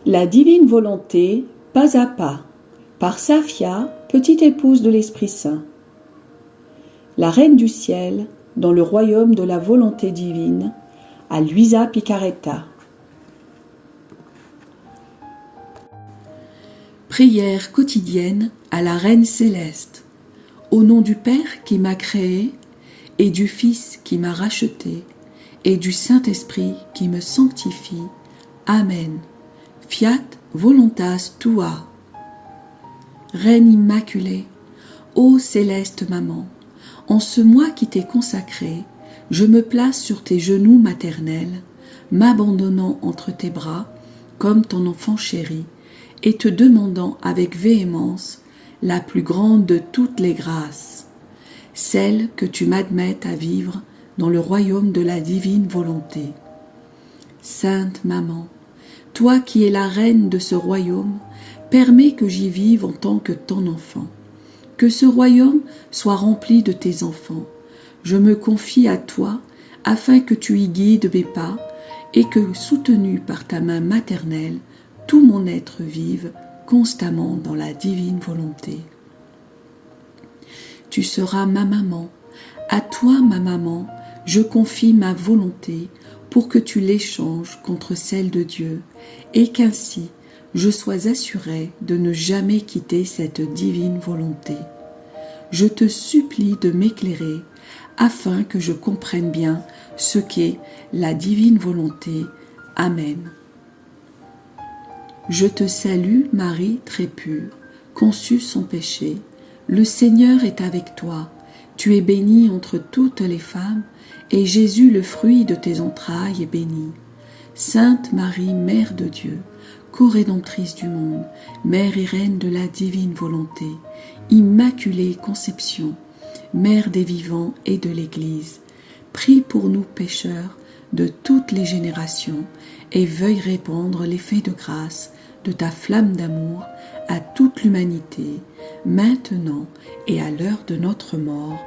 La divine volonté, pas à pas, par Safia, petite épouse de l'Esprit Saint. La Reine du Ciel, dans le royaume de la volonté divine, à Luisa Picaretta. Prière quotidienne à la Reine Céleste. Au nom du Père qui m'a créé, et du Fils qui m'a racheté, et du Saint-Esprit qui me sanctifie. Amen. Fiat voluntas tua. Reine immaculée, ô céleste maman, en ce mois qui t'est consacré, je me place sur tes genoux maternels, m'abandonnant entre tes bras, comme ton enfant chéri, et te demandant avec véhémence la plus grande de toutes les grâces, celle que tu m'admettes à vivre dans le royaume de la divine volonté. Sainte Maman, toi qui es la reine de ce royaume, permets que j'y vive en tant que ton enfant. Que ce royaume soit rempli de tes enfants. Je me confie à toi afin que tu y guides mes pas et que, soutenu par ta main maternelle, tout mon être vive constamment dans la divine volonté. Tu seras ma maman. À toi, ma maman, je confie ma volonté pour que tu l'échanges contre celle de Dieu et qu'ainsi je sois assurée de ne jamais quitter cette divine volonté. Je te supplie de m'éclairer afin que je comprenne bien ce qu'est la divine volonté. Amen. Je te salue, Marie très pure, conçue sans péché. Le Seigneur est avec toi. Tu es bénie entre toutes les femmes, et Jésus, le fruit de tes entrailles, est béni. Sainte Marie, Mère de Dieu, co-rédemptrice du monde, Mère et Reine de la divine volonté, Immaculée Conception, Mère des vivants et de l'Église, prie pour nous pécheurs de toutes les générations et veuille répandre l'effet de grâce de ta flamme d'amour à toute l'humanité, maintenant et à l'heure de notre mort.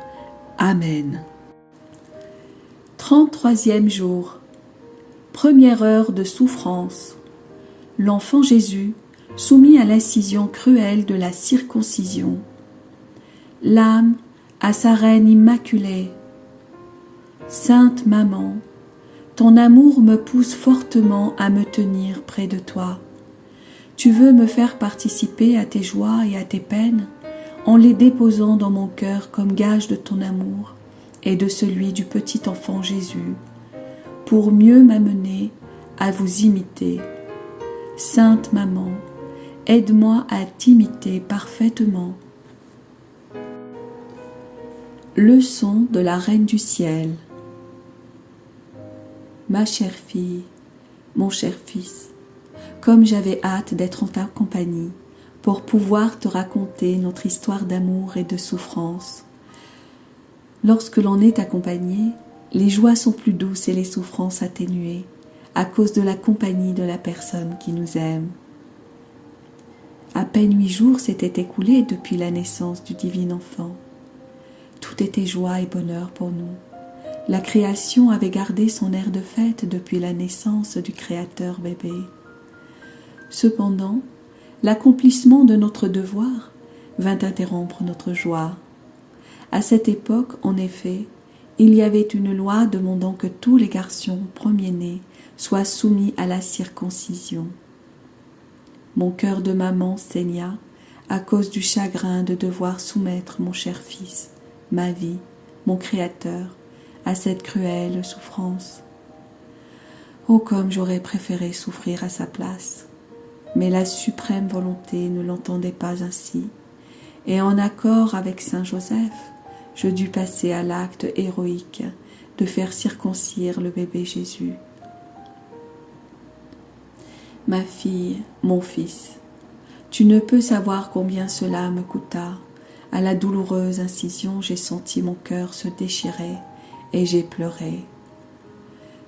Amen. 33e jour. Première heure de souffrance. L'enfant Jésus, soumis à l'incision cruelle de la circoncision. L'âme à sa reine immaculée. Sainte Maman, ton amour me pousse fortement à me tenir près de toi. Tu veux me faire participer à tes joies et à tes peines en les déposant dans mon cœur comme gage de ton amour et de celui du petit enfant Jésus, pour mieux m'amener à vous imiter. Sainte Maman, aide-moi à t'imiter parfaitement. Leçon de la Reine du Ciel. Ma chère fille, mon cher fils, comme j'avais hâte d'être en ta compagnie pour pouvoir te raconter notre histoire d'amour et de souffrance. Lorsque l'on est accompagné, les joies sont plus douces et les souffrances atténuées à cause de la compagnie de la personne qui nous aime. À peine 8 jours s'étaient écoulés depuis la naissance du divin enfant. Tout était joie et bonheur pour nous. La création avait gardé son air de fête depuis la naissance du Créateur bébé. Cependant, l'accomplissement de notre devoir vint interrompre notre joie. À cette époque, en effet, il y avait une loi demandant que tous les garçons premiers-nés soient soumis à la circoncision. Mon cœur de maman saigna à cause du chagrin de devoir soumettre mon cher fils, ma vie, mon Créateur, à cette cruelle souffrance. Oh, comme j'aurais préféré souffrir à sa place! Mais la suprême volonté ne l'entendait pas ainsi, et en accord avec saint Joseph, je dus passer à l'acte héroïque de faire circoncire le bébé Jésus. Ma fille, mon fils, tu ne peux savoir combien cela me coûta. À la douloureuse incision, j'ai senti mon cœur se déchirer et j'ai pleuré.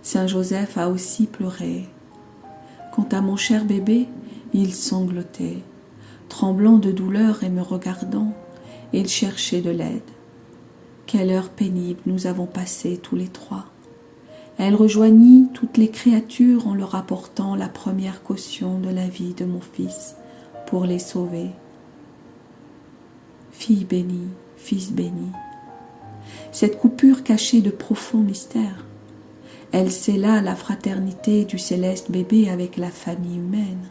Saint Joseph a aussi pleuré. Quant à mon cher bébé, il sanglotait. Tremblant de douleur et me regardant, il cherchait de l'aide. Quelle heure pénible nous avons passée tous les trois. Elle rejoignit toutes les créatures en leur apportant la première caution de la vie de mon fils pour les sauver. Fille bénie, fils béni. Cette coupure cachait de profonds mystères. Elle scella la fraternité du céleste bébé avec la famille humaine.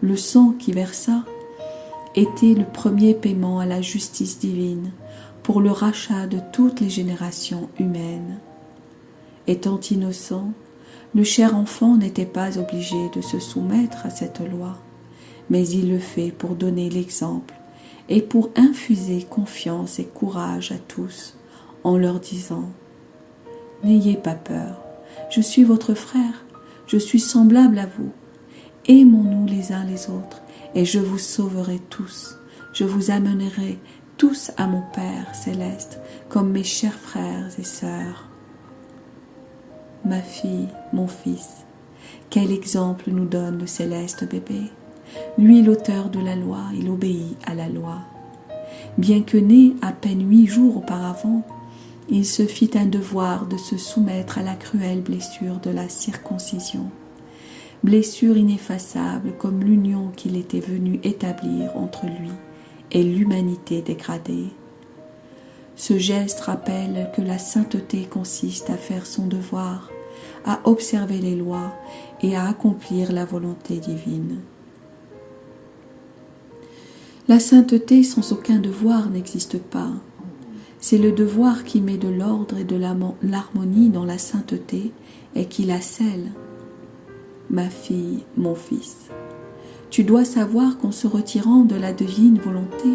Le sang qui versa était le premier paiement à la justice divine pour le rachat de toutes les générations humaines. Étant innocent, le cher enfant n'était pas obligé de se soumettre à cette loi, mais il le fait pour donner l'exemple et pour infuser confiance et courage à tous en leur disant « N'ayez pas peur, je suis votre frère, je suis semblable à vous. Aimons-nous les uns les autres et je vous sauverai tous. Je vous amènerai tous à mon Père céleste comme mes chers frères et sœurs. » Ma fille, mon fils, quel exemple nous donne le céleste bébé. Lui, l'auteur de la loi, il obéit à la loi. Bien que né à peine 8 jours auparavant, il se fit un devoir de se soumettre à la cruelle blessure de la circoncision, blessure ineffaçable comme l'union qu'il était venu établir entre lui et l'humanité dégradée. Ce geste rappelle que la sainteté consiste à faire son devoir, à observer les lois et à accomplir la volonté divine. La sainteté sans aucun devoir n'existe pas. C'est le devoir qui met de l'ordre et de l'harmonie dans la sainteté et qui la scelle. Ma fille, mon fils, tu dois savoir qu'en se retirant de la divine volonté,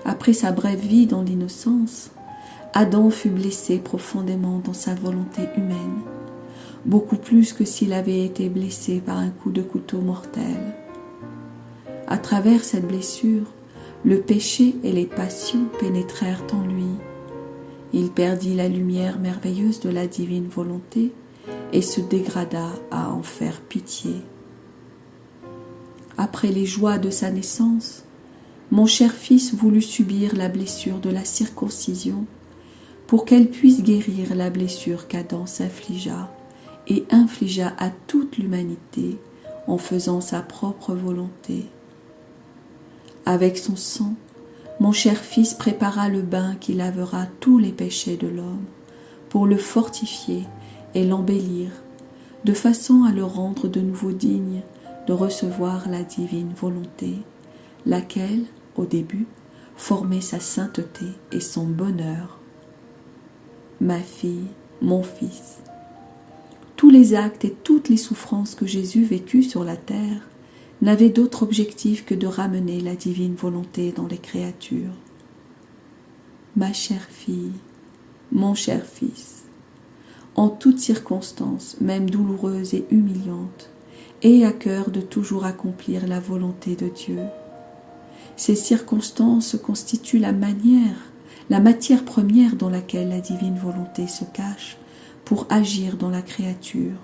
après sa brève vie dans l'innocence, Adam fut blessé profondément dans sa volonté humaine, beaucoup plus que s'il avait été blessé par un coup de couteau mortel. À travers cette blessure, le péché et les passions pénétrèrent en lui. Il perdit la lumière merveilleuse de la divine volonté et se dégrada à en faire pitié. Après les joies de sa naissance, mon cher fils voulut subir la blessure de la circoncision pour qu'elle puisse guérir la blessure qu'Adam s'infligea et infligea à toute l'humanité en faisant sa propre volonté. Avec son sang, mon cher fils prépara le bain qui lavera tous les péchés de l'homme pour le fortifier et l'embellir, de façon à le rendre de nouveau digne de recevoir la divine volonté, laquelle, au début, formait sa sainteté et son bonheur. Ma fille, mon fils, tous les actes et toutes les souffrances que Jésus vécut sur la terre n'avaient d'autre objectif que de ramener la divine volonté dans les créatures. Ma chère fille, mon cher fils, en toutes circonstances, même douloureuses et humiliantes, aie à cœur de toujours accomplir la volonté de Dieu. Ces circonstances constituent la matière première dans laquelle la divine volonté se cache pour agir dans la créature.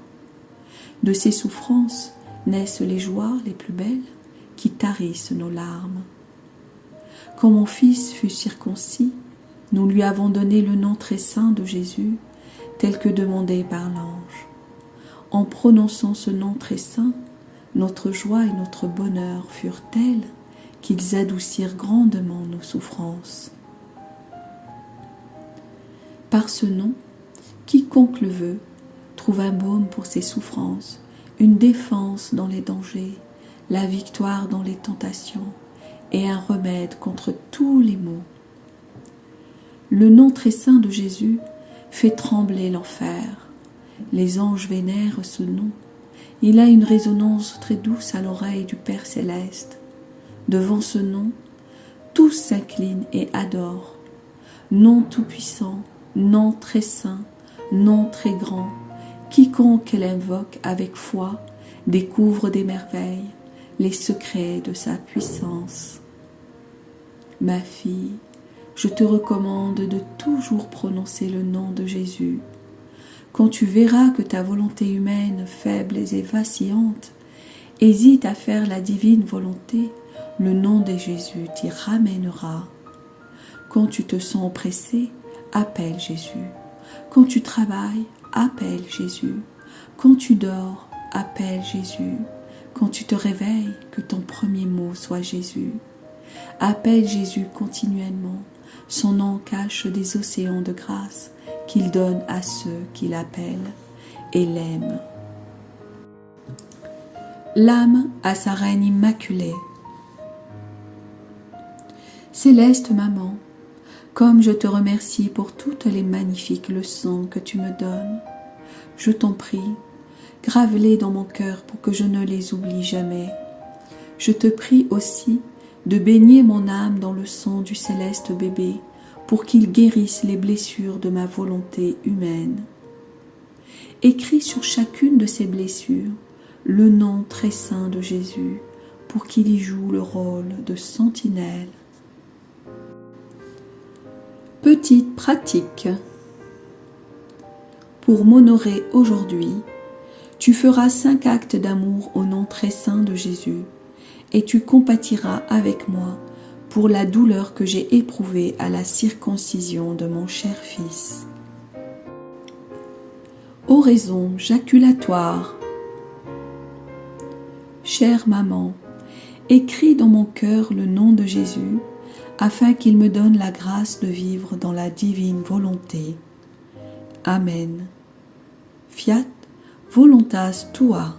De ces souffrances naissent les joies les plus belles qui tarissent nos larmes. Quand mon fils fut circoncis, nous lui avons donné le nom très saint de Jésus, tel que demandé par l'ange. En prononçant ce nom très saint, notre joie et notre bonheur furent tels qu'ils adoucirent grandement nos souffrances. Par ce nom, quiconque le veut trouve un baume pour ses souffrances, une défense dans les dangers, la victoire dans les tentations et un remède contre tous les maux. Le nom très saint de Jésus fait trembler l'enfer. Les anges vénèrent ce nom. Il a une résonance très douce à l'oreille du Père céleste. Devant ce nom, tous s'inclinent et adorent. Nom tout-puissant, nom très saint, nom très grand, quiconque l'invoque avec foi découvre des merveilles, les secrets de sa puissance. Ma fille, je te recommande de toujours prononcer le nom de Jésus. Quand tu verras que ta volonté humaine, faible et vacillante, hésite à faire la divine volonté, le nom de Jésus t'y ramènera. Quand tu te sens oppressé, appelle Jésus. Quand tu travailles, appelle Jésus. Quand tu dors, appelle Jésus. Quand tu te réveilles, que ton premier mot soit Jésus. Appelle Jésus continuellement. Son nom cache des océans de grâce qu'il donne à ceux qui l'appellent et l'aiment. L'âme à sa reine immaculée. Céleste maman, comme je te remercie pour toutes les magnifiques leçons que tu me donnes, je t'en prie, grave-les dans mon cœur pour que je ne les oublie jamais. Je te prie aussi de baigner mon âme dans le sang du céleste bébé pour qu'il guérisse les blessures de ma volonté humaine. Écris sur chacune de ces blessures le nom très saint de Jésus pour qu'il y joue le rôle de sentinelle. Petite pratique. Pour m'honorer aujourd'hui, tu feras 5 actes d'amour au nom très saint de Jésus et tu compatiras avec moi pour la douleur que j'ai éprouvée à la circoncision de mon cher fils. Oraison jaculatoire. Chère maman, écris dans mon cœur le nom de Jésus afin qu'il me donne la grâce de vivre dans la divine volonté. Amen. Fiat voluntas tua.